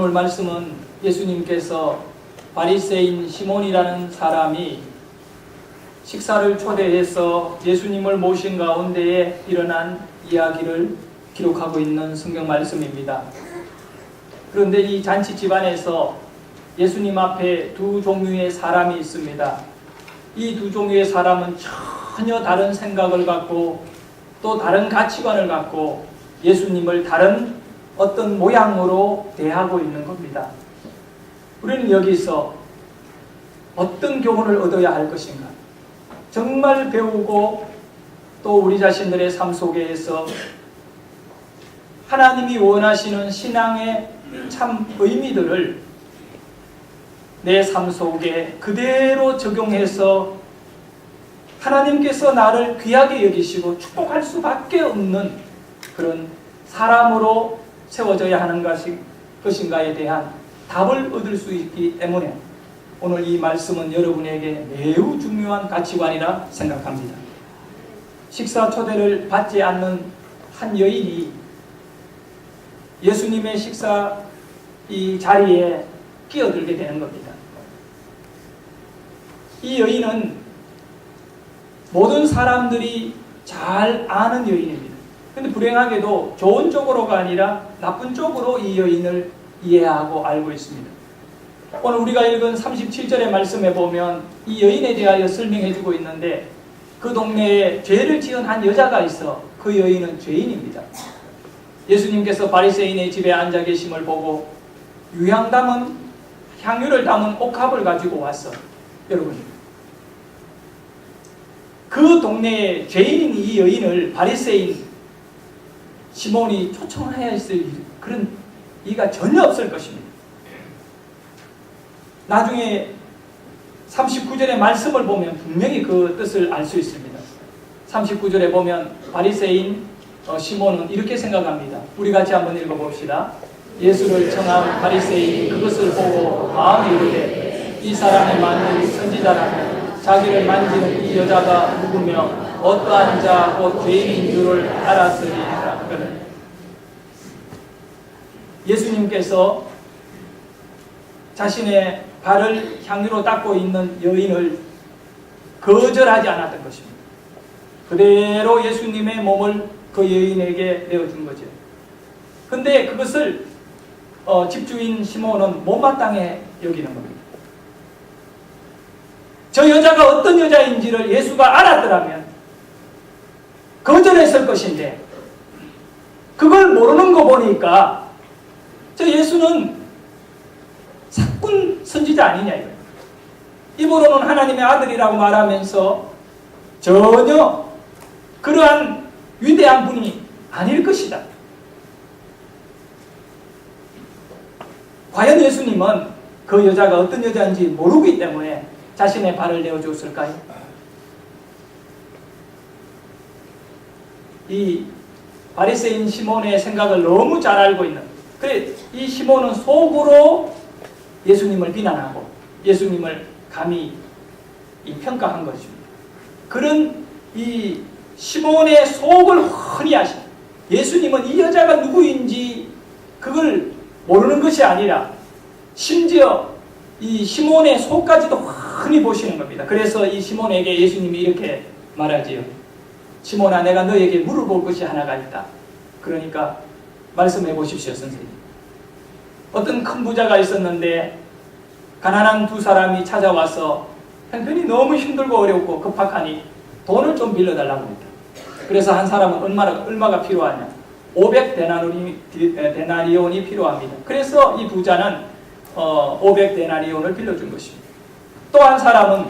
오늘 말씀은 예수님께서 바리새인 시몬이라는 사람이 식사를 초대해서 예수님을 모신 가운데에 일어난 이야기를 기록하고 있는 성경 말씀입니다. 그런데 이 잔치 집안에서 예수님 앞에 두 종류의 사람이 있습니다. 이 두 종류의 사람은 전혀 다른 생각을 갖고 또 다른 가치관을 갖고 예수님을 다른 어떤 모양으로 대하고 있는 겁니다. 우리는 여기서 어떤 교훈을 얻어야 할 것인가? 정말 배우고 또 우리 자신들의 삶 속에서 하나님이 원하시는 신앙의 참 의미들을 내 삶 속에 그대로 적용해서 하나님께서 나를 귀하게 여기시고 축복할 수밖에 없는 그런 사람으로 세워져야 하는 것인가에 대한 답을 얻을 수 있기 때문에 오늘 이 말씀은 여러분에게 매우 중요한 가치관이라 생각합니다. 식사 초대를 받지 않는 한 여인이 예수님의 식사 이 자리에 끼어들게 되는 겁니다. 이 여인은 모든 사람들이 잘 아는 여인입니다. 근데 불행하게도 좋은 쪽으로가 아니라 나쁜 쪽으로 이 여인을 이해하고 알고 있습니다. 오늘 우리가 읽은 37절의 말씀에 보면 이 여인에 대하여 설명해 주고 있는데 그 동네에 죄를 지은 한 여자가 있어 그 여인은 죄인입니다. 예수님께서 바리새인의 집에 앉아 계심을 보고 향유를 담은 옥합을 가지고 왔어. 여러분, 그 동네에 죄인인 이 여인을 바리새인 시몬이 초청해야 했을 그런 이가 전혀 없을 것입니다. 나중에 39절의 말씀을 보면 분명히 그 뜻을 알 수 있습니다. 39절에 보면 바리새인 시몬은 이렇게 생각합니다. 우리 같이 한번 읽어봅시다. 예수를 청한 바리새인이 그것을 보고 마음에 이르되 이 사람이 만일 선지자라면 자기를 만지는 이 여자가 누구며 어떠한 자 곧 죄인인 줄을 알았으리라. 예수님께서 자신의 발을 향유로 닦고 있는 여인을 거절하지 않았던 것입니다. 그대로 예수님의 몸을 그 여인에게 내어준 거죠. 근데 그것을 집주인 시몬은 못마땅해 여기는 겁니다. 저 여자가 어떤 여자인지를 예수가 알았더라면 거절했을 것인데 그걸 모르는 거 보니까 저 예수는 사꾼 선지자 아니냐 이거예요. 입으로는 하나님의 아들이라고 말하면서 전혀 그러한 위대한 분이 아닐 것이다. 과연 예수님은 그 여자가 어떤 여자인지 모르기 때문에 자신의 발을 내어줬을까요? 이 바리새인 시몬의 생각을 너무 잘 알고 있는, 그래 이 시몬은 속으로 예수님을 비난하고 예수님을 감히 평가한 것입니다. 그런 이 시몬의 속을 훤히 아신 예수님은 이 여자가 누구인지 그걸 모르는 것이 아니라 심지어 이 시몬의 속까지도 훤히 보시는 겁니다. 그래서 이 시몬에게 예수님이 이렇게 말하지요. 시몬아, 내가 너에게 물어볼 것이 하나가 있다. 그러니까 말씀해 보십시오, 선생님. 어떤 큰 부자가 있었는데 가난한 두 사람이 찾아와서 형편이 너무 힘들고 어렵고 급박하니 돈을 좀 빌려달라고 합니다. 그래서 한 사람은 얼마가 필요하냐? 500데나리온이 필요합니다. 그래서 이 부자는 500데나리온을 빌려준 것입니다. 또 한 사람은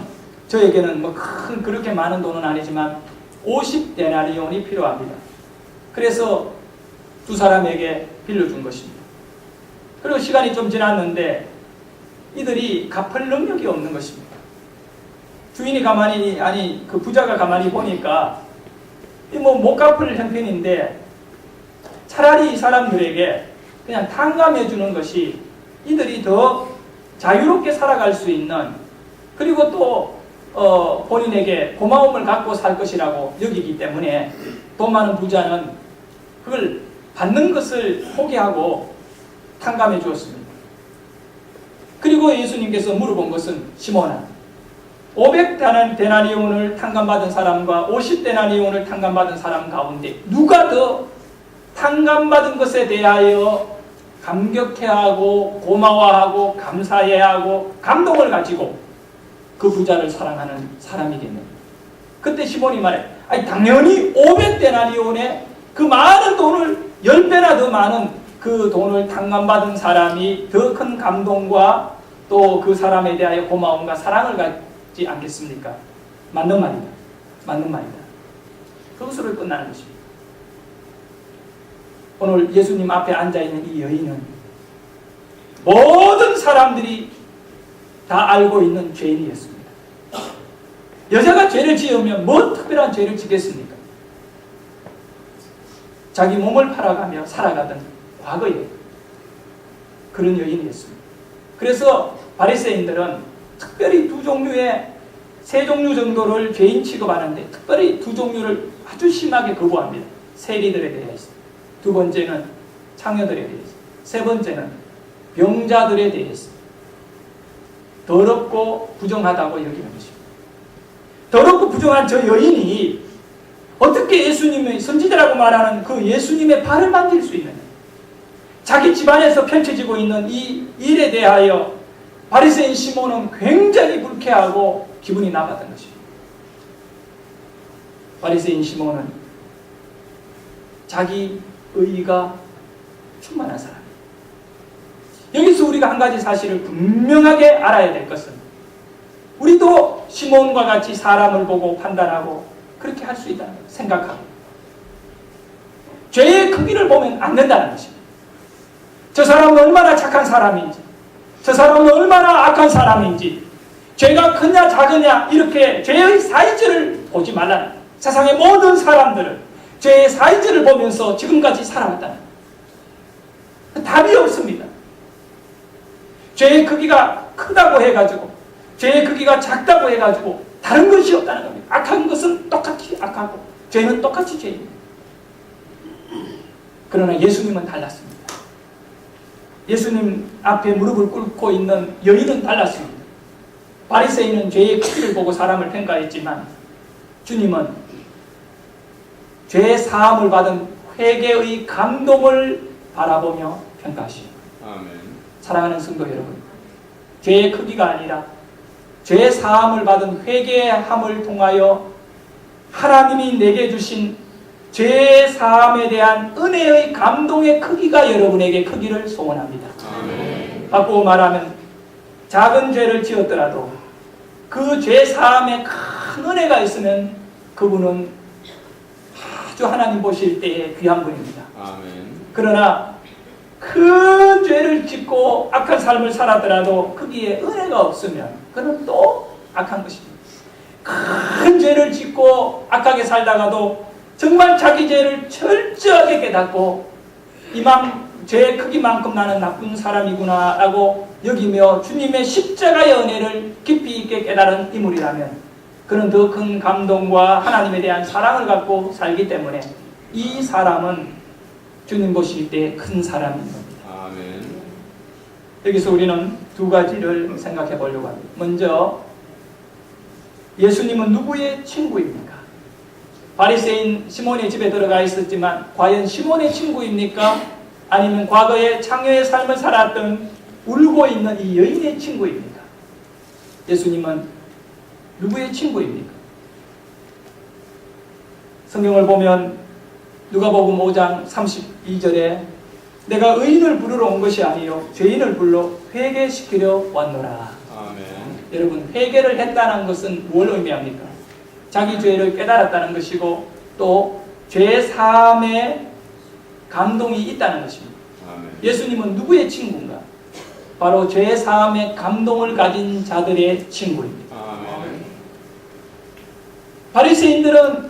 저에게는 그렇게 많은 돈은 아니지만 50데나리온이 필요합니다. 그래서 두 사람에게 빌려준 것입니다. 그리고 시간이 좀 지났는데 이들이 갚을 능력이 없는 것입니다. 주인이 그 부자가 가만히 보니까 못 갚을 형편인데 차라리 이 사람들에게 그냥 탕감해 주는 것이 이들이 더 자유롭게 살아갈 수 있는, 그리고 또 본인에게 고마움을 갖고 살 것이라고 여기기 때문에 돈 많은 부자는 그걸 받는 것을 포기하고 탕감해 주었습니다. 그리고 예수님께서 물어본 것은 시몬아, 500데나리온을 탕감받은 사람과 50데나리온을 탕감받은 사람 가운데 누가 더 탕감받은 것에 대하여 감격해하고 고마워하고 감사해하고 감동을 가지고 그 부자를 사랑하는 사람이겠느냐. 그때 시몬이 말해, 아니 당연히 500데나리온의 그 많은 돈을 10배나 더 많은 그 돈을 탕감받은 사람이 더 큰 감동과 또 그 사람에 대하여 고마움과 사랑을 갖지 않겠습니까? 맞는 말이다. 맞는 말이다. 그것으로 끝나는 것입니다. 오늘 예수님 앞에 앉아있는 이 여인은 모든 사람들이 다 알고 있는 죄인이었습니다. 여자가 죄를 지으면 뭐 특별한 죄를 지겠습니까? 자기 몸을 팔아가며 살아가던 과거에 그런 여인이었습니다. 그래서 바리새인들은 특별히 세 종류 정도를 죄인 취급하는데 특별히 2종류를 아주 심하게 거부합니다. 세리들에 대해서, 2번째는 창녀들에 대해서, 3번째는 병자들에 대해서 더럽고 부정하다고 여기는 것입니다. 더럽고 부정한 저 여인이 어떻게 예수님의 선지자라고 말하는 그 예수님의 발을 만질 수 있느냐. 자기 집안에서 펼쳐지고 있는 이 일에 대하여 바리새인 시몬은 굉장히 불쾌하고 기분이 나빴던 것입니다. 바리새인 시몬은 자기 의의가 충만한 사람입니다. 여기서 우리가 한 가지 사실을 분명하게 알아야 될 것은, 우리도 시몬과 같이 사람을 보고 판단하고 그렇게 할 수 있다는 생각하고 죄의 크기를 보면 안 된다는 것입니다. 저 사람은 얼마나 착한 사람인지, 저 사람은 얼마나 악한 사람인지, 죄가 크냐 작으냐 이렇게 죄의 사이즈를 보지 말라는, 세상의 모든 사람들은 죄의 사이즈를 보면서 지금까지 살아왔다는, 답이 없습니다. 죄의 크기가 크다고 해가지고, 죄의 크기가 작다고 해가지고 다른 것이 없다는 겁니다. 악한 것은 똑같이 악하고 죄는 똑같이 죄입니다. 그러나 예수님은 달랐습니다. 예수님 앞에 무릎을 꿇고 있는 여인은 달랐습니다. 바리새인은 죄의 크기를 보고 사람을 평가했지만 주님은 죄 사함을 받은 회개의 감동을 바라보며 평가하십니다. 아멘. 사랑하는 성도 여러분, 죄의 크기가 아니라 죄 사함을 받은 회개함을 통하여 하나님이 내게 주신 죄 사함에 대한 은혜의 감동의 크기가 여러분에게 크기를 소원합니다. 아멘. 바꾸어 말하면 작은 죄를 지었더라도 그 죄 사함에 큰 은혜가 있으면 그분은 아주 하나님 보실 때에 귀한 분입니다. 아멘. 그러나 큰 죄를 짓고 악한 삶을 살았더라도 거기에 은혜가 없으면 그는 또 악한 것입니다. 큰 죄를 짓고 악하게 살다가도 정말 자기 죄를 철저하게 깨닫고 죄의 크기만큼 나는 나쁜 사람이구나 라고 여기며 주님의 십자가의 은혜를 깊이 있게 깨달은 인물이라면 그는 더 큰 감동과 하나님에 대한 사랑을 갖고 살기 때문에 이 사람은 주님 보실 때 큰 사람인 겁니다. 아멘. 여기서 우리는 2가지를 생각해 보려고 합니다. 먼저, 예수님은 누구의 친구입니까? 바리새인 시몬의 집에 들어가 있었지만 과연 시몬의 친구입니까? 아니면 과거에 창녀의 삶을 살았던 울고 있는 이 여인의 친구입니까? 예수님은 누구의 친구입니까? 성경을 보면 누가복음 5장 32절에 내가 의인을 부르러 온 것이 아니요 죄인을 불러 회개시키려 왔노라. 아멘. 여러분, 회개를 했다는 것은 뭘 의미합니까? 자기 죄를 깨달았다는 것이고 또 죄 사함에 감동이 있다는 것입니다. 아멘. 예수님은 누구의 친구인가? 바로 죄 사함에 감동을 가진 자들의 친구입니다. 아멘. 바리새인들은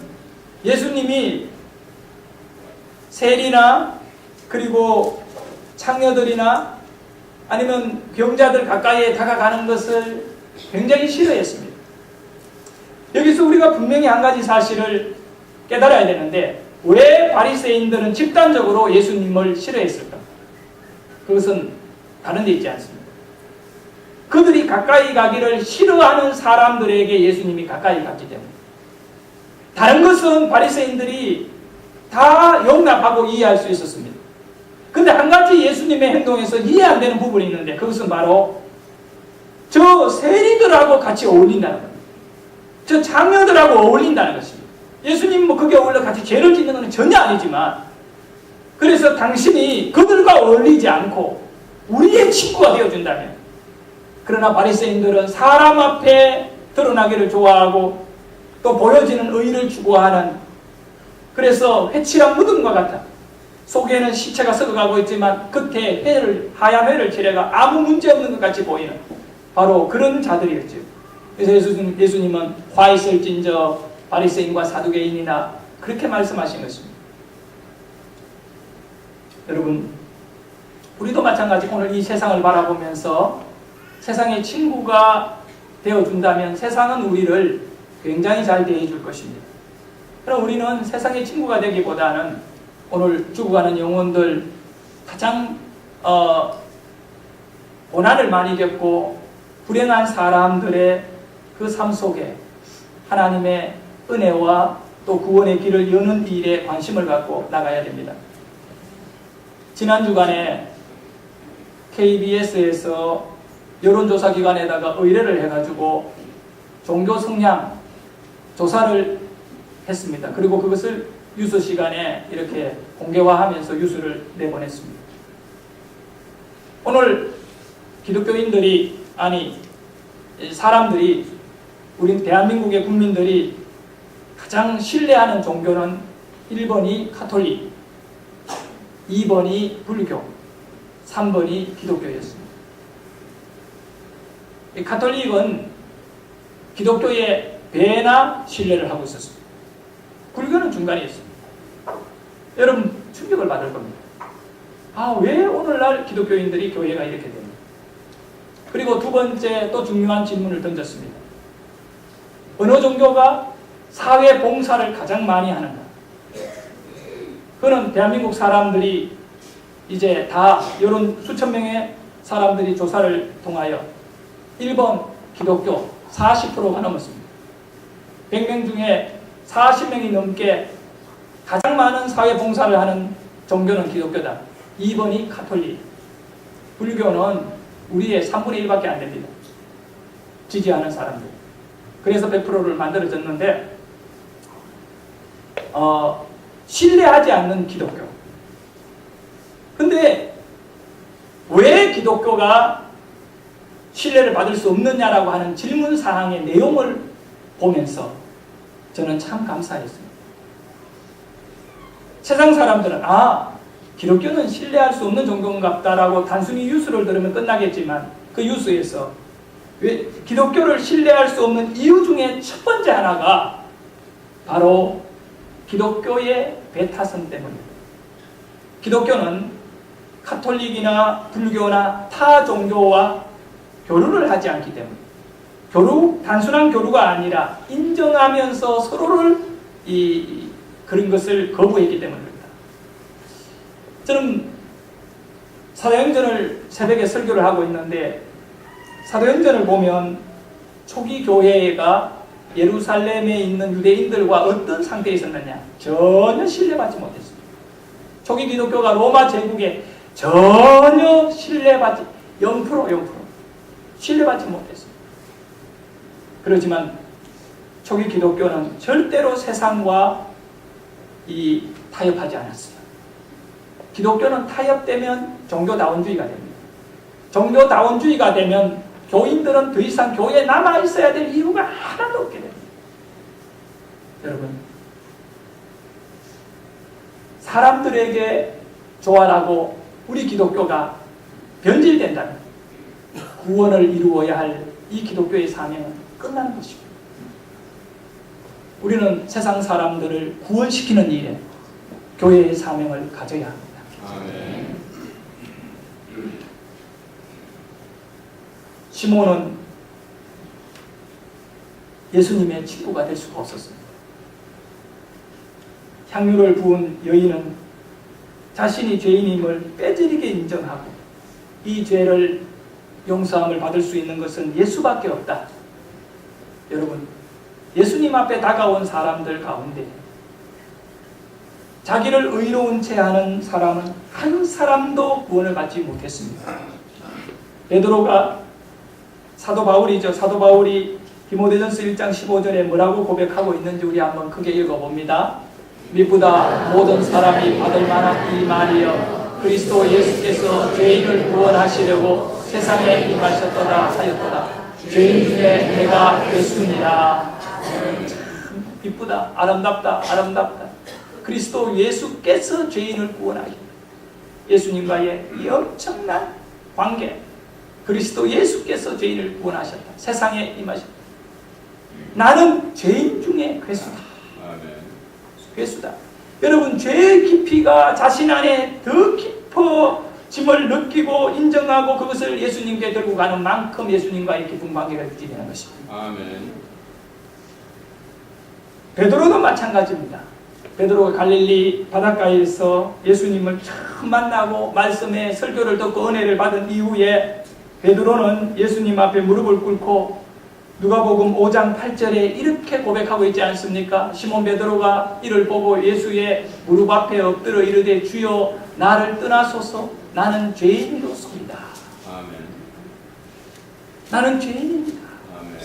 예수님이 세리나 그리고 창녀들이나 아니면 병자들 가까이에 다가가는 것을 굉장히 싫어했습니다. 여기서 우리가 분명히 한 가지 사실을 깨달아야 되는데, 왜 바리새인들은 집단적으로 예수님을 싫어했을까? 그것은 다른 데 있지 않습니다. 그들이 가까이 가기를 싫어하는 사람들에게 예수님이 가까이 갔기 때문에. 다른 것은 바리새인들이 다 용납하고 이해할 수 있었습니다. 근데 한 가지 예수님의 행동에서 이해 안 되는 부분이 있는데 그것은 바로 저 세리들하고 같이 어울린다는 겁니다. 저 장녀들하고 어울린다는 것입니다. 예수님 뭐 그게 어울려 같이 죄를 짓는 건 전혀 아니지만 그래서 당신이 그들과 어울리지 않고 우리의 친구가 되어준다면 그러나 바리새인들은 사람 앞에 드러나기를 좋아하고 또 보여지는 의의를 추구하는 그래서 회칠한 무덤과 같아 속에는 시체가 썩어가고 있지만 끝에 하얀 회를 칠해가 아무 문제 없는 것 같이 보이는 바로 그런 자들이었죠. 그래서 예수님은 화 있을진저 바리새인과 사두개인이나 그렇게 말씀하신 것입니다. 여러분 우리도 마찬가지 오늘 이 세상을 바라보면서 세상의 친구가 되어준다면 세상은 우리를 굉장히 잘 대해줄 것입니다. 그럼 우리는 세상의 친구가 되기보다는 오늘 죽어가는 영혼들 가장 고난을 많이 겪고 불행한 사람들의 그 삶 속에 하나님의 은혜와 또 구원의 길을 여는 일에 관심을 갖고 나가야 됩니다. 지난 주간에 KBS에서 여론조사 기관에다가 의뢰를 해가지고 종교 성향 조사를 했습니다. 그리고 그것을 뉴스 시간에 이렇게 공개화하면서 뉴스를 내보냈습니다. 오늘 기독교인들이 사람들이 우리 대한민국의 국민들이 가장 신뢰하는 종교는 1번이 가톨릭, 2번이 불교, 3번이 기독교였습니다. 이 가톨릭은 기독교에 배나 신뢰를 하고 있었습니다. 불교는 중간에 있습니다. 여러분 충격을 받을 겁니다. 왜 오늘날 기독교인들이 교회가 이렇게 됩니까? 그리고 두 번째 또 중요한 질문을 던졌습니다. 어느 종교가 사회 봉사를 가장 많이 하는가? 그는 대한민국 사람들이 이제 다 여론 수천 명의 사람들이 조사를 통하여 1번 기독교 40%가 넘었습니다. 100명 중에 40명이 넘게 가장 많은 사회 봉사를 하는 종교는 기독교다. 2번이 가톨릭. 불교는 우리의 3분의 1밖에 안 됩니다. 지지하는 사람들. 그래서 100%를 만들어졌는데 신뢰하지 않는 기독교. 근데 왜 기독교가 신뢰를 받을 수 없느냐라고 하는 질문 사항의 내용을 보면서 저는 참 감사했습니다. 세상 사람들은 기독교는 신뢰할 수 없는 종교인갑다라고 단순히 뉴스를 들으면 끝나겠지만 그 뉴스에서 왜 기독교를 신뢰할 수 없는 이유 중에 첫 번째 하나가 바로 기독교의 배타성 때문입니다. 기독교는 가톨릭이나 불교나 타 종교와 교류를 하지 않기 때문에 단순한 교류가 아니라 인정하면서 서로를 그런 것을 거부했기 때문입니다. 저는 사도행전을 새벽에 설교를 하고 있는데 사도행전을 보면 초기 교회가 예루살렘에 있는 유대인들과 어떤 상태에 있었느냐? 전혀 신뢰받지 못했습니다. 초기 기독교가 로마 제국에 전혀 신뢰받지 0% 신뢰받지 못했습니다. 그렇지만 초기 기독교는 절대로 세상과 타협하지 않았어요. 기독교는 타협되면 종교다원주의가 됩니다. 종교다원주의가 되면 교인들은 더 이상 교회에 남아있어야 될 이유가 하나도 없게 됩니다. 여러분, 사람들에게 조언하고 우리 기독교가 변질된다면 구원을 이루어야 할 이 기독교의 사명은 끝나는 것입니다. 우리는 세상 사람들을 구원시키는 일에 교회의 사명을 가져야 합니다. 아멘. 시몬은 예수님의 친구가 될 수가 없었습니다. 향유를 부은 여인은 자신이 죄인임을 빼지르게 인정하고 이 죄를 용서함을 받을 수 있는 것은 예수밖에 없다. 여러분, 예수님 앞에 다가온 사람들 가운데 자기를 의로운 채 하는 사람은 한 사람도 구원을 받지 못했습니다. 베드로가 사도 바울이죠. 사도 바울이 디모데전서 1장 15절에 뭐라고 고백하고 있는지 우리 한번 크게 읽어봅니다. 미쁘다 모든 사람이 받을 만한 이 말이여 그리스도 예수께서 죄인을 구원하시려고 세상에 임하셨도다 하였도다. 죄인 중에 내가 됐습니다. 참 미쁘다, 아름답다, 아름답다. 그리스도 예수께서 죄인을 구원하시고 예수님과의 이 엄청난 관계, 그리스도 예수께서 죄인을 구원하셨다. 세상에 임하셨다. 나는 죄인 중에 괴수다. 괴수다. 여러분, 죄의 깊이가 자신 안에 더 깊어짐을 느끼고 인정하고 그것을 예수님께 들고 가는 만큼 예수님과의 깊은 관계가 유지되는 것입니다. 아멘. 베드로도 마찬가지입니다. 베드로가 갈릴리 바닷가에서 예수님을 처음 만나고 말씀의 설교를 듣고 은혜를 받은 이후에 베드로는 예수님 앞에 무릎을 꿇고 누가복음 5장 8절에 이렇게 고백하고 있지 않습니까? 시몬 베드로가 이를 보고 예수의 무릎 앞에 엎드려 이르되 주여 나를 떠나소서 나는 죄인이로소이다. 아멘. 나는 죄인입니다. 아멘.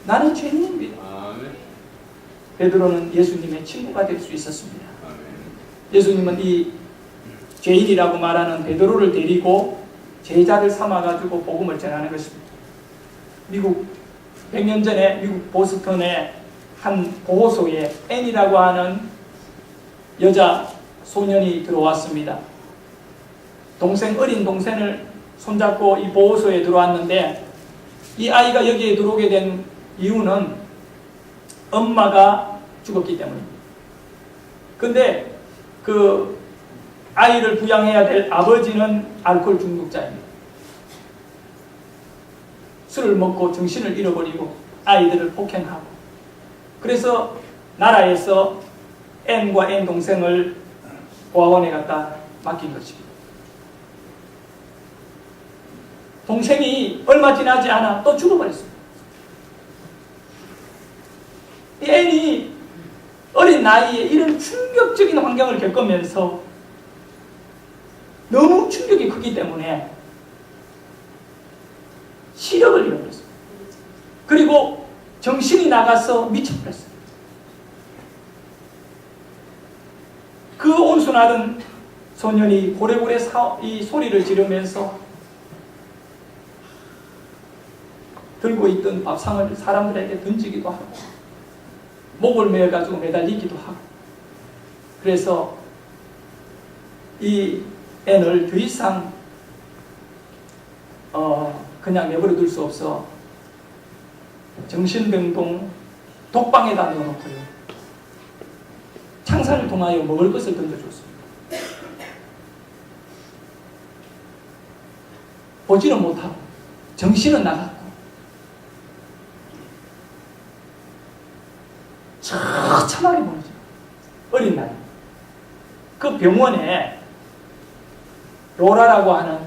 나는 죄인입니다. 아멘. 베드로는 예수님의 친구가 될 수 있었습니다. 아멘. 예수님은 이 죄인이라고 말하는 베드로를 데리고 제자를 삼아가지고 복음을 전하는 것입니다. 미국 100년 전에 미국 보스턴의 한 보호소에 앤이라고 하는 여자 소년이 들어왔습니다. 어린 동생을 손잡고 이 보호소에 들어왔는데 이 아이가 여기에 들어오게 된 이유는 엄마가 죽었기 때문입니다. 근데 그 아이를 부양해야 될 아버지는 알코올 중독자입니다. 술을 먹고 정신을 잃어버리고 아이들을 폭행하고 그래서 나라에서 앤과 앤 동생을 보호원에 갖다 맡긴 것입니다. 동생이 얼마 지나지 않아 또 죽어버렸습니다. 이 앤이 어린 나이에 이런 충격적인 환경을 겪으면서 너무 충격이 크기 때문에 시력을 잃어버렸어요. 그리고 정신이 나가서 미쳐버렸어요. 그 온순하던 소년이 고래고래 이 소리를 지르면서 들고 있던 밥상을 사람들에게 던지기도 하고 목을 매어가지고 매달리기도 하고 그래서 이 애를 더 이상 그냥 내버려둘 수 없어 정신병동 독방에다 넣어놓고요. 창살을 통하여 먹을 것을 던져줬습니다. 보지는 못하고 정신은 나갔고 처참하게 보내죠. 어린 나이. 그 병원에 로라라고 하는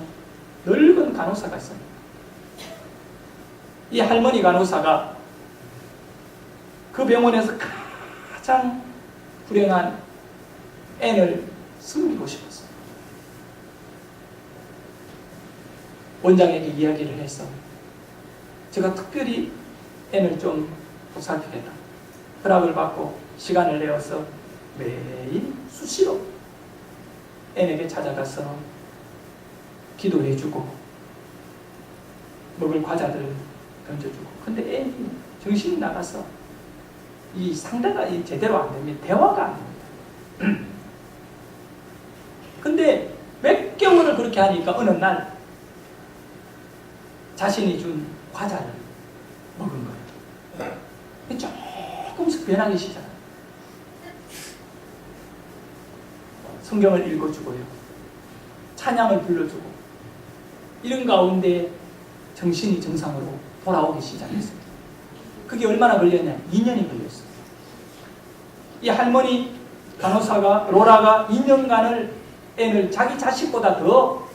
늙은 간호사가 있습니다. 이 할머니 간호사가 그 병원에서 가장 불행한 앤을 숨기고 싶었어요. 원장에게 이야기를 해서 제가 특별히 앤을 좀 보살피겠다. 허락을 받고 시간을 내어서 매일 수시로 앤에게 찾아가서 기도해주고 먹을 과자들 던져주고. 근데 앤이 정신이 나가서 이 상대가 제대로 안 됩니다. 대화가 안 됩니다. 근데 몇 개월을 그렇게 하니까 어느 날 자신이 준 과자를 먹은 거예요. 조금씩 변하기 시작해요. 성경을 읽어주고요. 찬양을 불러주고 이런 가운데 정신이 정상으로 돌아오기 시작했습니다. 그게 얼마나 걸렸냐? 2년이 걸렸어요. 이 할머니 간호사가 로라가 2년간을 앤을 자기 자식보다 더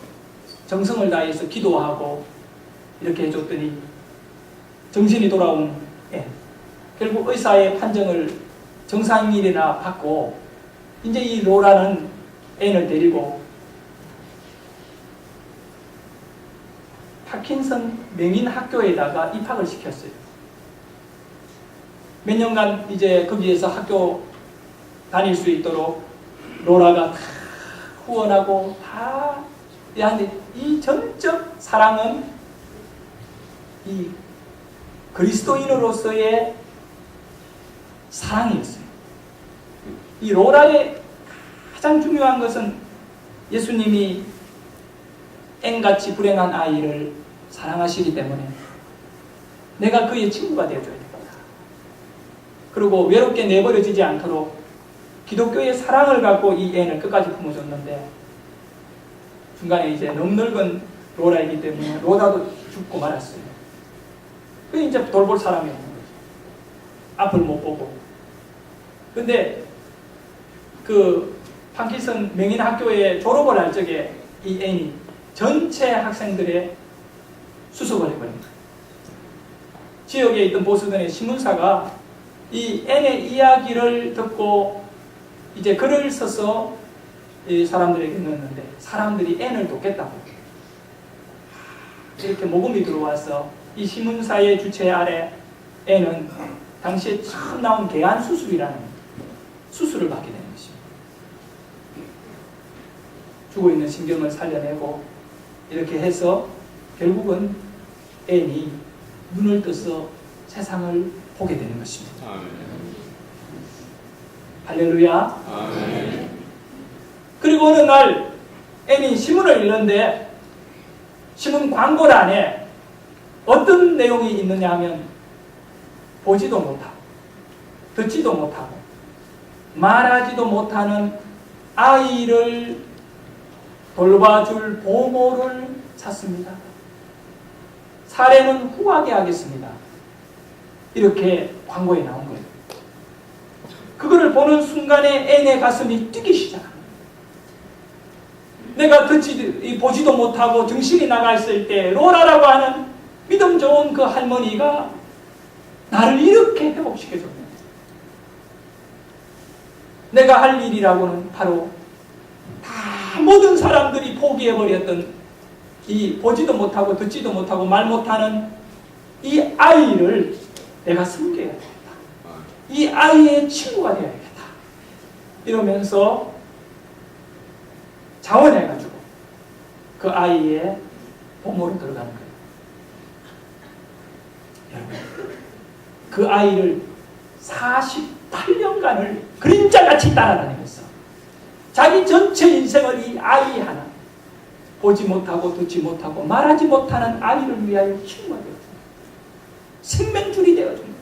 정성을 다해서 기도하고 이렇게 해줬더니 정신이 돌아온 앤. 결국 의사의 판정을 정상일이나 받고 이제 이 로라는 앤을 데리고 파킨슨 명인학교에다가 입학을 시켰어요. 몇 년간 이제 거기에서 학교 다닐 수 있도록 로라가 다 후원하고 다 하는데 이 전적 사랑은 이 그리스도인으로서의 사랑이었어요. 이 로라의 가장 중요한 것은 예수님이 앵같이 불행한 아이를 사랑하시기 때문에 내가 그의 친구가 되어줘야 됩니다. 그리고 외롭게 내버려지지 않도록 기독교의 사랑을 갖고 이 앤을 끝까지 품어줬는데 중간에 이제 너무 늙은 로라이기 때문에 로다도 죽고 말았어요. 그 이제 돌볼 사람이 없는 거죠. 앞을 못 보고. 근데 그 파킨슨 명인학교에 졸업을 할 적에 이 앤이 전체 학생들의 수석을 해버립니다. 지역에 있던 보스턴의 신문사가 이 앤의 이야기를 듣고 이제 글을 써서 이 사람들에게 넣었는데 사람들이 앤을 돕겠다고 이렇게 모금이 들어와서 이 신문사의 주체 아래 앤은 당시에 처음 나온 개안 수술이라는 수술을 받게 되는 것입니다. 죽어있는 신경을 살려내고 이렇게 해서 결국은 앤이 눈을 떠서 세상을 보게 되는 것입니다. 아멘. 할렐루야. 아멘. 그리고 어느 날 앤이 신문을 읽는데 신문 광고란에 어떤 내용이 있느냐 하면 보지도 못하고 듣지도 못하고 말하지도 못하는 아이를 돌봐줄 보모를 찾습니다. 사례는 후하게 하겠습니다. 이렇게 광고에 나온 거예요. 그거를 보는 순간에 앤의 가슴이 뛰기 시작합니다. 내가 보지도 못하고 정신이 나갔을 때 로라라고 하는 믿음 좋은 그 할머니가 나를 이렇게 회복시켜줬네. 내가 할 일이라고는 바로 다 모든 사람들이 포기해버렸던 이 보지도 못하고 듣지도 못하고 말 못하는 이 아이를 내가 섬겨야겠다. 이 아이의 친구가 되어야겠다. 이러면서 자원해가지고 그 아이의 보모로 들어가는 거예요. 여러분, 그 아이를 48년간을 그림자같이 따라다니면서 자기 전체 인생을 이 아이 하나 보지 못하고 듣지 못하고 말하지 못하는 아이를 위하여 친구가 되어줍니다. 생명줄이 되어줍니다.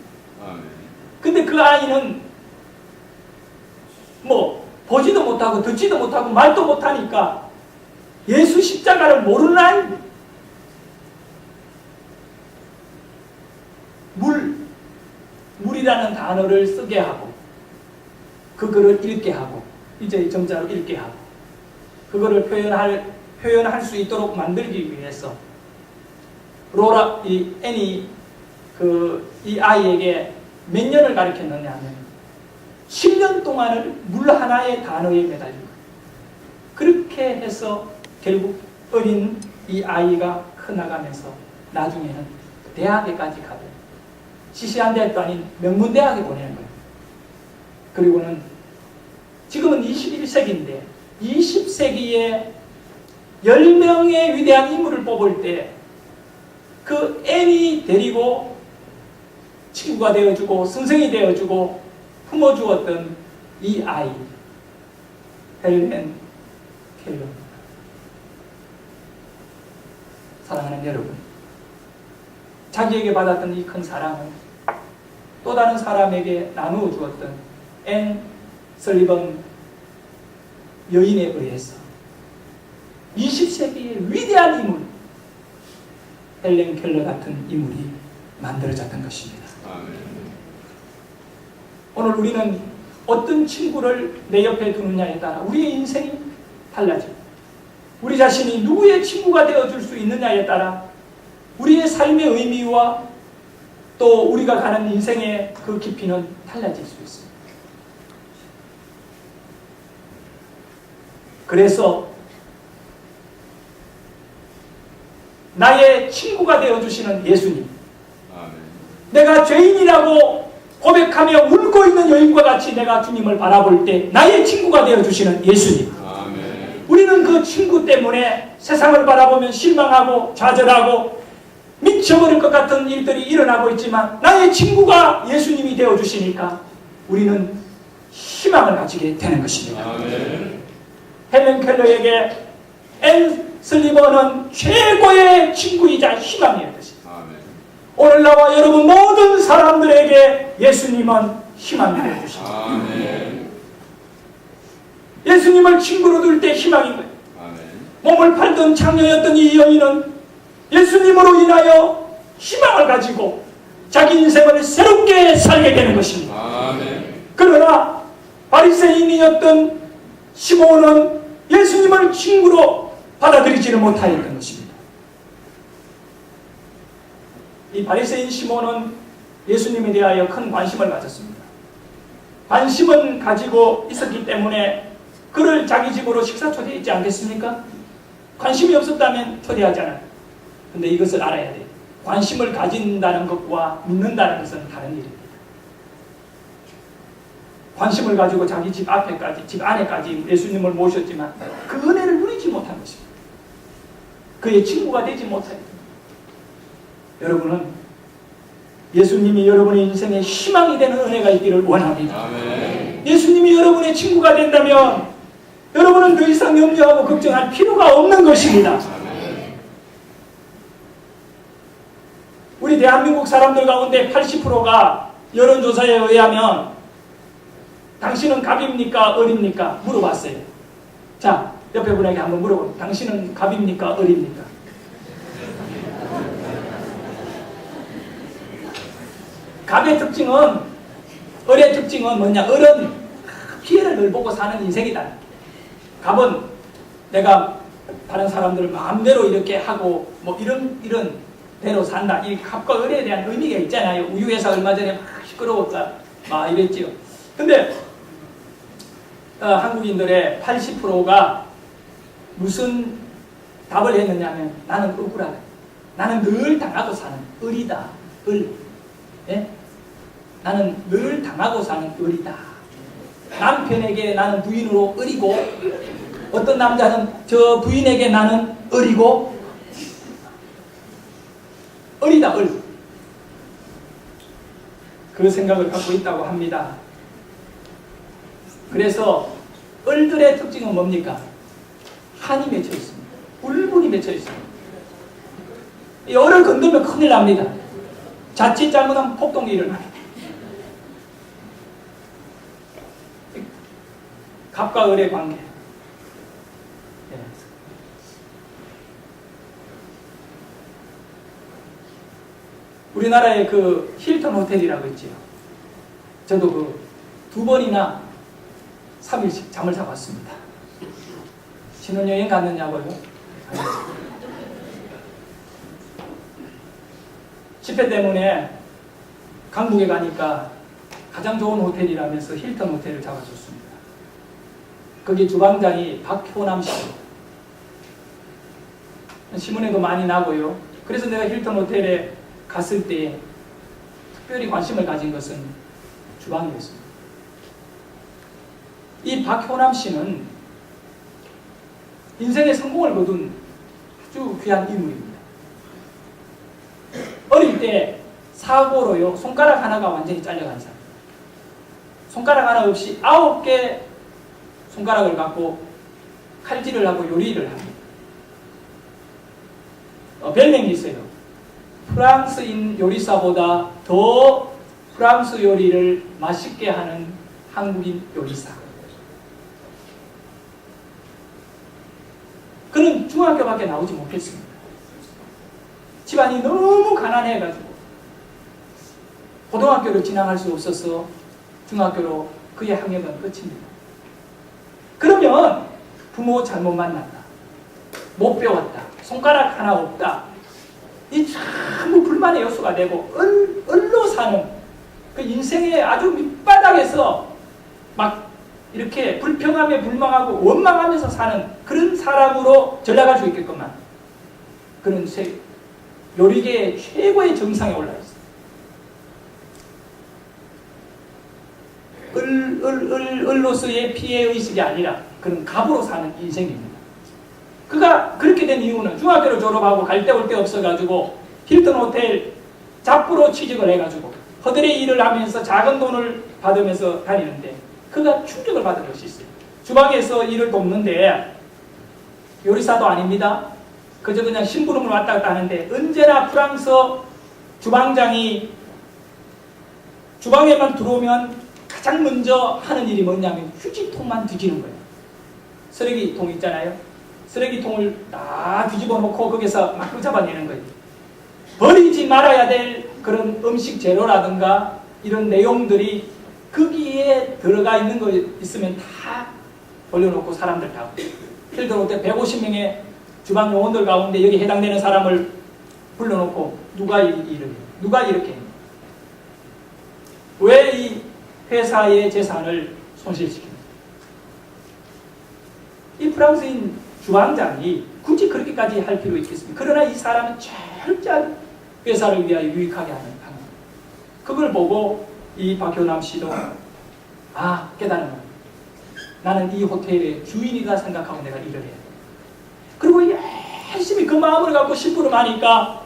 근데 그 아이는 보지도 못하고 듣지도 못하고 말도 못하니까 예수 십자가를 모르는 아이입니다. 물이라는 단어를 쓰게 하고 그거를 읽게 하고 이제 점자로 읽게 하고 그거를 표현할 수 있도록 만들기 위해서 이 앤이 이 아이에게 몇 년을 가르쳤느냐 하면 10년 동안을 물 하나의 단어에 매달린 거예요. 그렇게 해서 결국 어린 이 아이가 커나가면서 나중에는 대학에까지 가고 시시한 대학도 아닌 명문대학에 보내는 거예요. 그리고는 지금은 21세기인데 20세기에 10명의 위대한 인물을 뽑을 때 그 앤이 데리고 친구가 되어주고 선생이 되어주고 품어주었던 이 아이 헬렌 켈러입니다. 사랑하는 여러분, 자기에게 받았던 이 큰 사랑을 또 다른 사람에게 나누어 주었던 앤 설리번 여인에 의해서 20세기의 위대한 인물 헬렌 켈러 같은 인물이 만들어졌던 것입니다. 오늘 우리는 어떤 친구를 내 옆에 두느냐에 따라 우리의 인생이 달라지고 우리 자신이 누구의 친구가 되어줄 수 있느냐에 따라 우리의 삶의 의미와 또 우리가 가는 인생의 그 깊이는 달라질 수 있습니다. 그래서 나의 친구가 되어주시는 예수님, 내가 죄인이라고 고백하며 울고 있는 여인과 같이 내가 주님을 바라볼 때 나의 친구가 되어주시는 예수님, 우리는 그 친구 때문에 세상을 바라보면 실망하고 좌절하고 미쳐버릴 것 같은 일들이 일어나고 있지만 나의 친구가 예수님이 되어주시니까 우리는 희망을 가지게 되는 것입니다. 헬렌 켈러에게 앤 슬리번은 최고의 친구이자 희망이었습니다. 오늘 나와 여러분 모든 사람들에게 예수님은 희망이 되어주십니다. 예수님을 친구로 둘 때 희망인 거예요. 몸을 팔던 창녀였던 이 여인은 예수님으로 인하여 희망을 가지고 자기 인생을 새롭게 살게 되는 것입니다. 그러나 바리새인이었던 시몬은 예수님을 친구로 받아들이지를 못하였던 것입니다. 이 바리새인 시몬은 예수님에 대하여 큰 관심을 가졌습니다. 관심은 가지고 있었기 때문에 그를 자기 집으로 식사 초대했지 않겠습니까? 관심이 없었다면 초대하지 않아요. 근데 이것을 알아야 돼요. 관심을 가진다는 것과 믿는다는 것은 다른 일입니다. 관심을 가지고 자기 집 앞에까지, 집 안에까지 예수님을 모셨지만 그 은혜를 누리지 못한 것입니다. 그의 친구가 되지 못하였습니다. 여러분은 예수님이 여러분의 인생에 희망이 되는 은혜가 있기를 원합니다. 예수님이 여러분의 친구가 된다면 여러분은 더 이상 염려하고 걱정할 필요가 없는 것입니다. 우리 대한민국 사람들 가운데 80%가 여론조사에 의하면 당신은 갑입니까? 을입니까? 물어봤어요. 자, 옆에 분에게 한번 물어보세요. 당신은 갑입니까? 을입니까? 갑의 특징은, 을의 특징은 뭐냐? 을은 피해를 늘 보고 사는 인생이다. 갑은 내가 다른 사람들을 마음대로 이렇게 하고 뭐 이런 대로 산다. 이 갑과 을에 대한 의미가 있잖아요. 우유회사 얼마 전에 막 시끄러웠다. 막 이랬지요. 근데 한국인들의 80%가 무슨 답을 했느냐면 나는 억울하다. 나는 늘 당하고 사는 을이다. 을. 예? 나는 늘 당하고 사는 을이다. 남편에게 나는 부인으로 을이고 어떤 남자는 저 부인에게 나는 을이고 을이다. 을. 그 생각을 갖고 있다고 합니다. 그래서 을들의 특징은 뭡니까? 한이 맺혀 있습니다. 울분이 맺혀 있습니다. 이 을을 건들면 큰일 납니다. 자칫 잘못하면 폭동이 일어납니다. 갑과 을의 관계. 우리나라에 그 힐튼 호텔이라고 있지요. 저도 그 2번이나 3일씩 잠을 자봤습니다. 신혼여행 갔느냐고요? 10회 때문에 강북에 가니까 가장 좋은 호텔이라면서 힐튼 호텔을 잡아줬습니다. 거기 주방장이 박효남 씨. 신문에도 많이 나고요. 그래서 내가 힐튼 호텔에 갔을 때 특별히 관심을 가진 것은 주방이었습니다. 이 박효남 씨는 인생의 성공을 거둔 아주 귀한 인물입니다. 어릴 때 사고로요, 손가락 하나가 완전히 잘려간 사람. 손가락 하나 없이 9개 손가락을 갖고 칼질을 하고 요리를 합니다. 별명이 있어요. 프랑스인 요리사보다 더 프랑스 요리를 맛있게 하는 한국인 요리사. 그는 중학교밖에 나오지 못했습니다. 집안이 너무 가난해가지고 고등학교를 진학할 수 없어서 중학교로 그의 학력은 끝입니다. 그러면 부모 잘못 만났다. 못 배웠다. 손가락 하나 없다. 이 전부 불만의 요소가 되고 을로 사는 그 인생의 아주 밑바닥에서 막 이렇게 불평하며 불망하고 원망하면서 사는 그런 사람으로 전락할 수 있겠구만. 그런 요리계의 최고의 정상에 올라 있어요. 을로서의 피해의식이 아니라 그런 갑으로 사는 인생입니다. 그가 그렇게 된 이유는 중학교를 졸업하고 갈 데 올 데 없어가지고 힐튼 호텔 잡부로 취직을 해가지고 허들의 일을 하면서 작은 돈을 받으면서 다니는데 그가 충격을 받은 것이 있어요. 주방에서 일을 돕는데 요리사도 아닙니다. 그저 그냥 심부름을 왔다 갔다 하는데 언제나 프랑스 주방장이 주방에만 들어오면 가장 먼저 하는 일이 뭐냐면 휴지통만 뒤지는 거예요. 쓰레기통 있잖아요. 쓰레기통을 다 뒤집어 놓고 거기서 막 잡아내는 거예요. 버리지 말아야 될 그런 음식 재료라든가 이런 내용들이 거기에 들어가 있는 거 있으면 다 올려놓고 사람들 다 힐튼 호텔 150명의 주방 요원들 가운데 여기 해당되는 사람을 불러놓고 누가 이렇게 해요? 왜 이 회사의 재산을 손실시킵니까? 이 프랑스인 주방장이 굳이 그렇게까지 할 필요 있겠습니까? 그러나 이 사람은 철저히 회사를 위하여 유익하게 하는 방법. 그걸 보고 이 박효남 씨도 깨달은 거예요. 나는 이 호텔의 주인이다 생각하고 내가 일을 해야 돼. 그리고 열심히 그 마음을 갖고 심부름하니까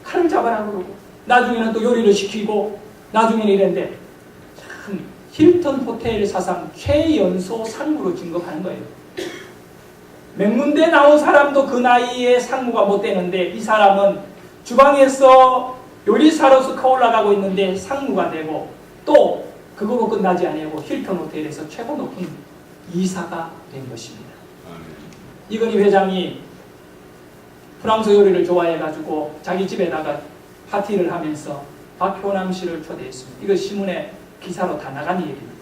칼을 잡아라 그러고 나중에는 또 요리를 시키고 나중에는 이랬는데 참 힐튼 호텔 사상 최연소 상무로 진급하는 거예요. 맹문대 나온 사람도 그 나이에 상무가 못 되는데 이 사람은 주방에서 요리사로서 커올라가고 있는데 상무가 되고 또 그거로 끝나지 아니하고 힐튼 호텔에서 최고 높은 이사가 된 것입니다. 이건희 회장이 프랑스 요리를 좋아해가지고 자기 집에다가 파티를 하면서 박효남 씨를 초대했습니다. 이거 신문에 기사로 다 나간 일입니다.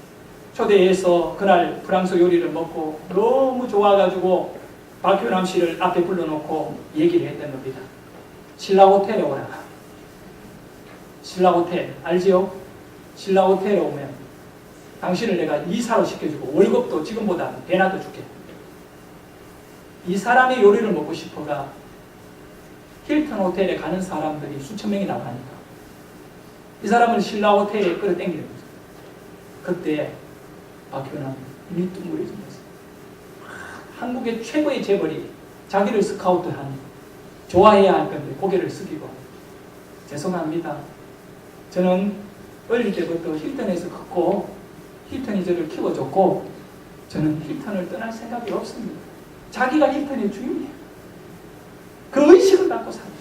초대해서 그날 프랑스 요리를 먹고 너무 좋아가지고 박효남 씨를 앞에 불러놓고 얘기를 했던 겁니다. 신라 호텔에 오라. 신라 호텔 알지요? 신라 호텔에 오면 당신을 내가 이사로 시켜주고 월급도 지금보다 배나 더 줄게. 이 사람의 요리를 먹고 싶어가 힐튼 호텔에 가는 사람들이 수천 명이 나가니까 이 사람을 신라 호텔에 끌어당기는 거죠. 그때 박효남 눈이 둥그레지면서 한국의 최고의 재벌이 자기를 스카우트한 좋아해야 할 건데 고개를 숙이고 죄송합니다. 저는 어릴 때부터 힐튼에서 컸고 힐튼이 저를 키워줬고 저는 힐튼을 떠날 생각이 없습니다. 자기가 힐튼의 주인이에요. 그 의식을 갖고 삽니다.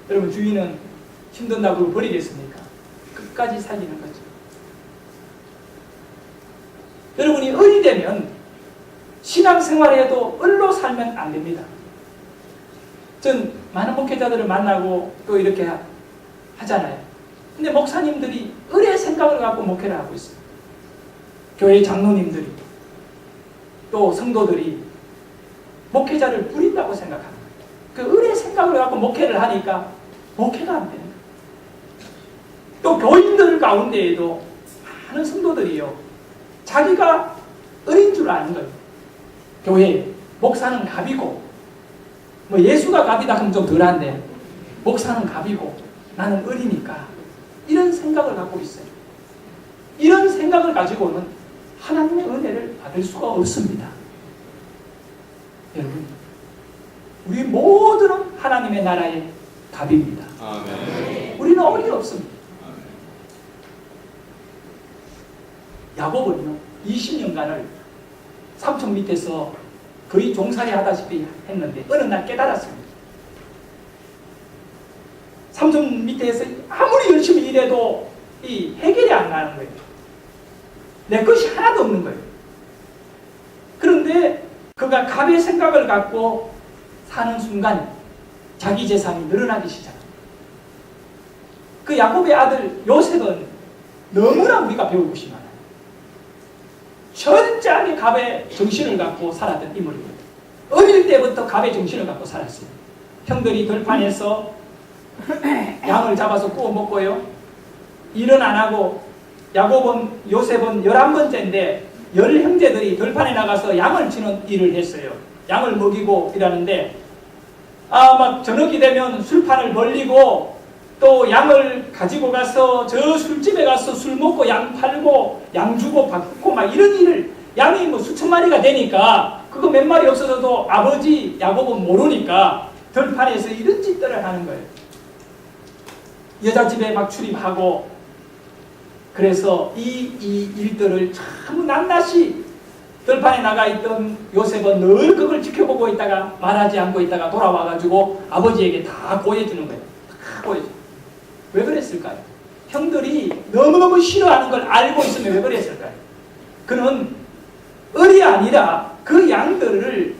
여러분 주인은 힘든다고 버리겠습니까? 끝까지 살리는 거죠. 여러분이 을이 되면 신앙생활에도 을로 살면 안 됩니다. 전 많은 목회자들을 만나고 또 이렇게 하잖아요. 근데 목사님들이 을의 생각을 갖고 목회를 하고 있어요. 교회 장로님들이 또 성도들이 목회자를 부린다고 생각합니다. 그 을의 생각을 갖고 목회를 하니까 목회가 안 됩니다. 또 교인들 가운데에도 많은 성도들이요. 자기가 을인 줄 아는 거예요. 교회 목사는 갑이고 뭐 예수가 갑이다 하면 좀 덜한데 목사는 갑이고 나는 을이니까 이런 생각을 갖고 있어요. 이런 생각을 가지고는 하나님의 은혜를 받을 수가 없습니다. 여러분 우리 모두는 하나님의 나라의 갑입니다. 아멘. 우리는 을이 없습니다. 야곱은요 20년간을 삼촌 밑에서 거의 종살이 하다시피 했는데 어느 날 깨달았습니다. 삼촌 밑에서 아무리 열심히 일해도 이 해결이 안 나는 거예요. 내 것이 하나도 없는 거예요. 그런데 그가 갑의 생각을 갖고 사는 순간 자기 재산이 늘어나기 시작합니다. 그 야곱의 아들 요셉은 너무나 우리가 배울 것이 많아요. 철저하게 갑의 정신을 갖고 살았던 인물이거든요. 어릴 때부터 갑의 정신을 갖고 살았어요. 형들이 들판에서 양을 잡아서 구워 먹고요. 일은 안 하고 요셉은 11번째인데 10형제들이 들판에 나가서 양을 치는 일을 했어요. 양을 먹이고 일하는데 막 저녁이 되면 술판을 벌리고 또 양을 가지고 가서 저 술집에 가서 술 먹고 양 팔고 양 주고 받고 막 이런 일을 양이 뭐 수천 마리가 되니까 그거 몇 마리 없어져도 아버지 야곱은 모르니까 들판에서 이런 짓들을 하는 거예요. 여자집에 막 출입하고 그래서 이 일들을 참 낱낱이 들판에 나가 있던 요셉은 늘 그걸 지켜보고 있다가 말하지 않고 있다가 돌아와가지고 아버지에게 다 보여주는 거예요. 다 보여줘. 왜 그랬을까요? 형들이 너무너무 싫어하는 걸 알고 있으면 왜 그랬을까요? 그는 을이 아니라 그 양들을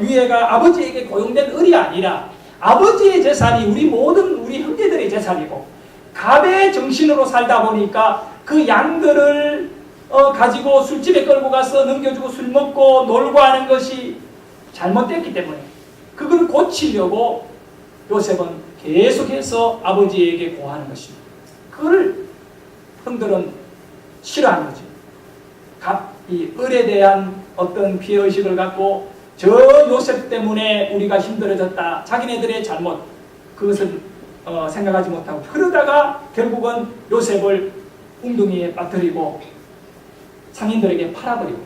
위에가 아버지에게 고용된 을이 아니라 아버지의 재산이 우리 형제들의 재산이고 갑의 정신으로 살다 보니까 그 양들을 가지고 술집에 끌고 가서 넘겨주고 술 먹고 놀고 하는 것이 잘못됐기 때문에 그걸 고치려고 요셉은 계속해서 아버지에게 고하는 것입니다. 그걸 형들은 싫어하는 거죠. 이 을에 대한 어떤 피해의식을 갖고 저 요셉 때문에 우리가 힘들어졌다. 자기네들의 잘못 그것을 생각하지 못하고 그러다가 결국은 요셉을 웅둥이에 빠뜨리고 상인들에게 팔아버리고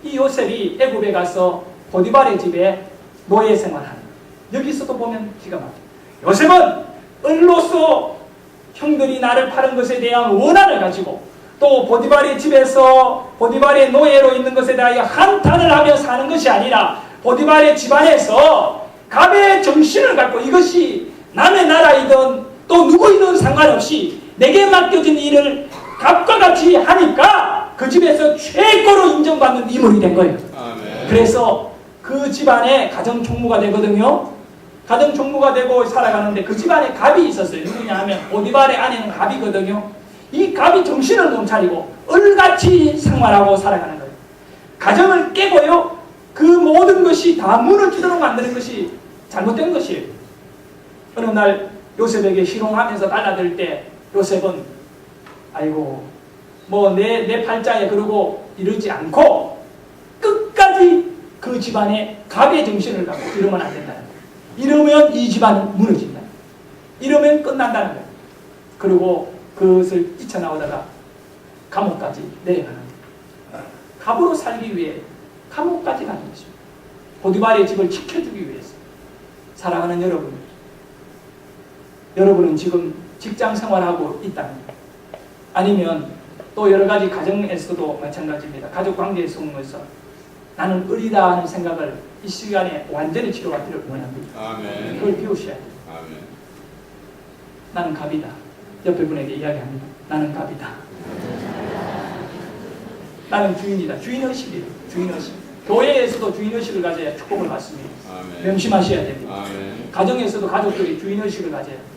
이 요셉이 애굽에 가서 보디발의 집에 노예 생활하는 여기서도 보면 기가 막혀요. 요셉은 을로서 형들이 나를 파는 것에 대한 원한을 가지고 또 보디발의 집에서 보디발의 노예로 있는 것에 대하여 한탄을 하며 사는 것이 아니라 보디발의 집안에서 갑의 정신을 갖고 이것이 남의 나라이든 또 누구이든 상관없이 내게 맡겨진 일을 갑과 같이 하니까 그 집에서 최고로 인정받는 인물이 된 거예요. 아멘. 그래서 그 집안에 가정총무가 되거든요. 가정총무가 되고 살아가는데 그 집안에 갑이 있었어요. 누구냐 하면 보디발의 아내는 갑이거든요. 이 갑이 정신을 못 차리고 을같이 생활하고 살아가는 거예요. 가정을 깨고요. 그 모든 것이 다 무너지도록 만드는 것이 잘못된 것이에요. 어느 날 요셉에게 희롱하면서 달라들 때 요셉은 아이고 뭐 내 팔자에 그러고 이러지 않고 끝까지 그 집안에 갑의 정신을 갖고 이러면 안 된다는 거예요. 이러면 이 집안은 무너진다. 이러면 끝난다는 거예요. 그리고 그것을 뛰쳐나오다가 감옥까지 내려가는 거예요. 갑으로 살기 위해 감옥까지 가는 것입니다. 보디발의 집을 지켜주기 위해서. 사랑하는 여러분, 여러분은 지금 직장 생활하고 있다면 아니면 또 여러 가지 가정에서도 마찬가지입니다. 가족 관계에 속에서 나는 을이다 하는 생각을 이 시간에 완전히 치료받기를 원합니다. 아멘. 그걸 비우셔야 돼요. 아멘. 나는 갑이다. 옆에 분에게 이야기합니다. 나는 갑이다. 나는 주인이다. 주인의식이에요. 주인의식. 교회에서도 주인의식을 가져야 축복을 받습니다. 아멘. 명심하셔야 됩니다. 아멘. 가정에서도 가족들이 주인의식을 가져야 됩니다.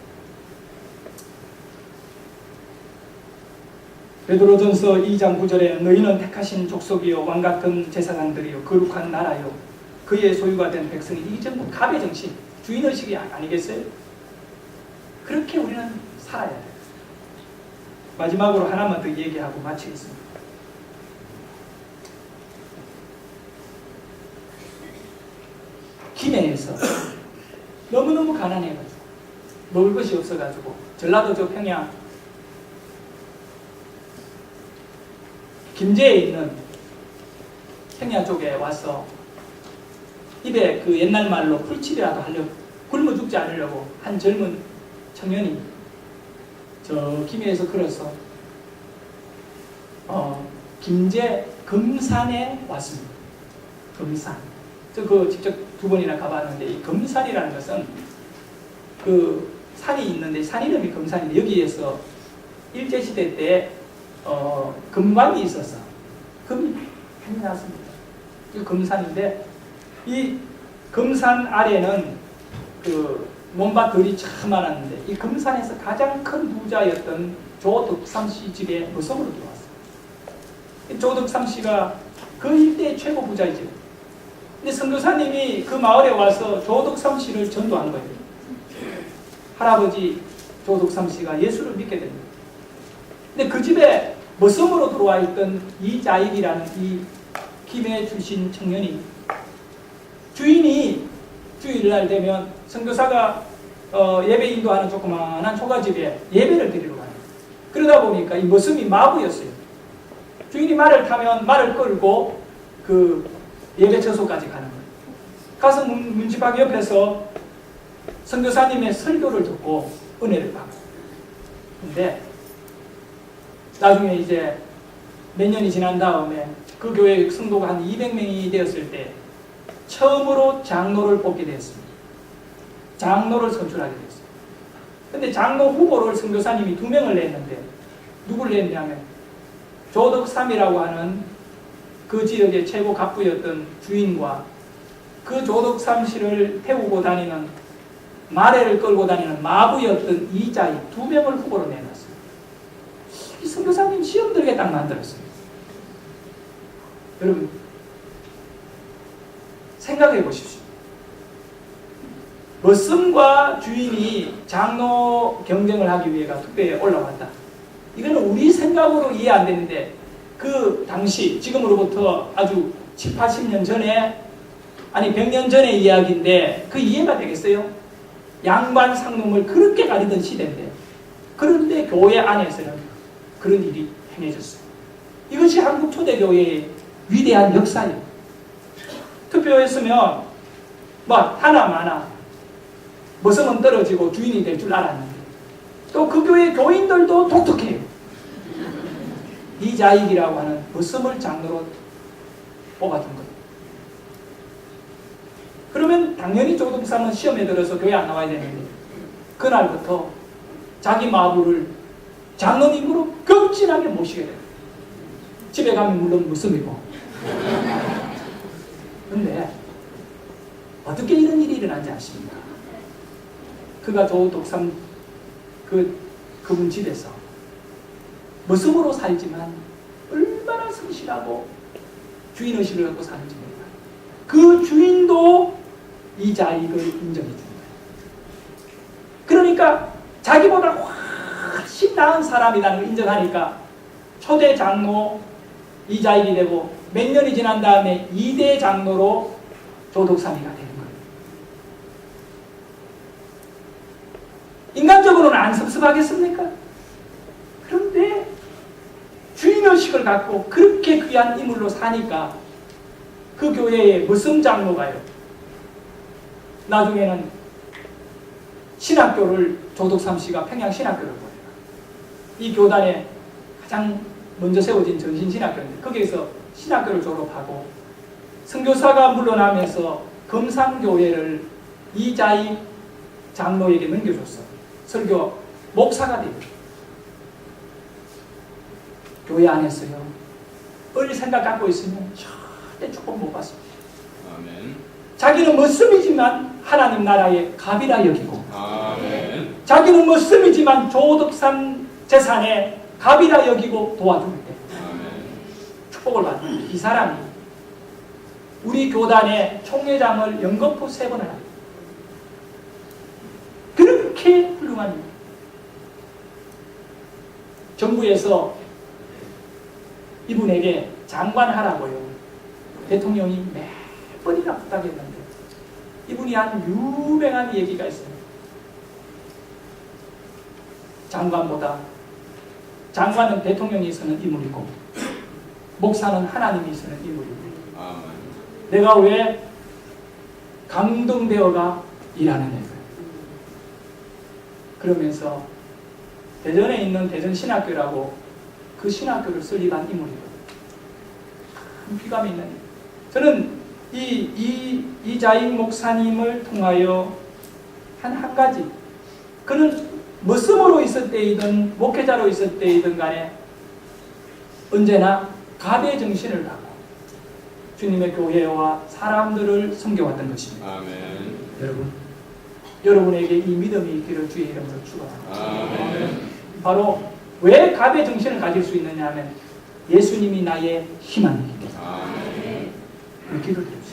베드로전서 2장 9절에 너희는 택하신 족속이요 왕같은 제사장들이요 거룩한 나라요 그의 소유가 된 백성이 이 전부 갑의 정신 주인의식이 아니겠어요? 그렇게 우리는 살아야 돼요. 마지막으로 하나만 더 얘기하고 마치겠습니다. 김해에서 너무너무 가난해가지고 먹을 것이 없어가지고 전라도 저 평양 김제에 있는 평야 쪽에 와서 입에 그 옛날 말로 풀칠이라도 하려고 굶어 죽지 않으려고 한 젊은 청년이 저 김해에서 걸어서 김제 금산에 왔습니다. 금산. 저 그 직접 2번이나 가봤는데 이 금산이라는 것은 그 산이 있는데 산 이름이 금산인데 여기에서 일제시대 때 금광이 있어서 금이 많이 나왔습니다. 이 금산인데 이 금산 아래는 그 논밭들이 참 많았는데 이 금산에서 가장 큰 부자였던 조덕삼 씨 집에 무속으로 들어왔어요. 조덕삼 씨가 그 일대의 최고 부자이죠. 근데 선교사님이 그 마을에 와서 조덕삼 씨를 전도한 거예요. 할아버지 조덕삼 씨가 예수를 믿게 됩니다. 근데 그 집에 머슴으로 들어와 있던 이자익이라는 이 김해 출신 청년이 주인이 주일날 되면 선교사가 예배 인도하는 조그마한 초가집에 예배를 드리러 가요. 그러다 보니까 이 머슴이 마부였어요. 주인이 말을 타면 말을 끌고 그 예배 처소까지 가는 거예요. 가서 문지방 옆에서 선교사님의 설교를 듣고 은혜를 받고. 근데 나중에 이제 몇 년이 지난 다음에 그 교회 성도가 한 200명이 되었을 때 처음으로 장로를 뽑게 되었습니다. 장로를 선출하게 되었어요. 근데 장로 후보를 선교사님이 2명을 냈는데 누구를 냈냐면 조덕삼이라고 하는 그 지역의 최고 갑부였던 주인과 그 조덕삼 씨를 태우고 다니는 마레를 끌고 다니는 마부였던 이자익 2명을 후보로 내놨어요. 이 선교사님 시험 들게 딱 만들었어요. 여러분 생각해 보십시오. 머슴과 주인이 장로 경쟁을 하기 위해가 투표에 올라왔다. 이거는 우리 생각으로 이해 안 되는데 그 당시 지금으로부터 아주 7, 80년 전에 아니 100년 전의 이야기인데 그 이해가 되겠어요? 양반 상놈을 그렇게 가리던 시대인데 그런데 교회 안에서는 그런 일이 행해졌어요. 이것이 한국 초대교회의 위대한 역사예요. 투표했으면 뭐 하나 마나 머슴은 떨어지고 주인이 될 줄 알았는데 또 그 교회 교인들도 독특해요. 이자익이라고 하는 머슴을 장로로 뽑아준 거예요. 그러면 당연히 조동삼은 시험에 들어서 교회 안 나와야 되는데 그날부터 자기 마부를 장로님으로 격진하게 모시게 돼요. 집에 가면 물론 머슴이고. 그런데 어떻게 이런 일이 일어난지 아십니까? 그가 조덕삼 그분 집에서 머슴으로 살지만 얼마나 성실하고 주인의식을 갖고 사는지 몰라요. 그 주인도 이자익을 인정해 준 거예요. 그러니까 자기보다 훨씬 나은 사람이라는 걸 인정하니까 초대 장로 이자익이 되고 몇 년이 지난 다음에 2대 장로로 조덕삼이가 되는 거예요. 인간적으로는 안 섭섭하겠습니까? 그런데 주인의식을 갖고 그렇게 귀한 인물로 사니까 그 교회의 머슴 장로가요. 나중에는 신학교를 조덕삼 씨가 평양 신학교를 보내요. 이 교단에 가장 먼저 세워진 전신신학교인데 거기에서 신학교를 졸업하고 선교사가 물러나면서 금상교회를 이자익 장로에게 넘겨줬어. 설교 목사가 돼요. 교회 안에서요. 어릴 생각 갖고 있으면 절대 축복 못 받습니다. 아멘. 자기는 머슴이지만 하나님 나라의 갑이라 여기고 아멘. 자기는 머슴이지만 조덕삼 재산에 갑이라 여기고 도와줄 때 아멘. 축복을 받는 이 사람이 우리 교단의 총회장을 연거푸 3번을 합니다. 그렇게 훌륭한 일. 정부에서 이분에게 장관하라고요. 대통령이 몇 번이나 부탁했는데 이분이 한 유명한 얘기가 있어요. 장관은 대통령이 있는 인물이고 목사는 하나님이 있는 인물이고 아멘. 내가 왜 감동되어가 일하느냐. 그러면서 대전에 있는 대전신학교라고 그 신학교를 설립한 인물이거든요. 큰 귀감이 있는 일. 저는 이자익 목사님을 통하여 한 가지 그는 머슴으로 있을 때이든 목회자로 있을 때이든 간에 언제나 갑의 정신을 갖고 주님의 교회와 사람들을 섬겨왔던 것입니다. 아멘. 여러분에게 이 믿음이 있기를 주의 이름으로 축원합니다. 아멘. 바로 왜 갑의 정신을 가질 수 있느냐 하면 예수님이 나의 희망이기 때문에. 아멘. 기도드립니다.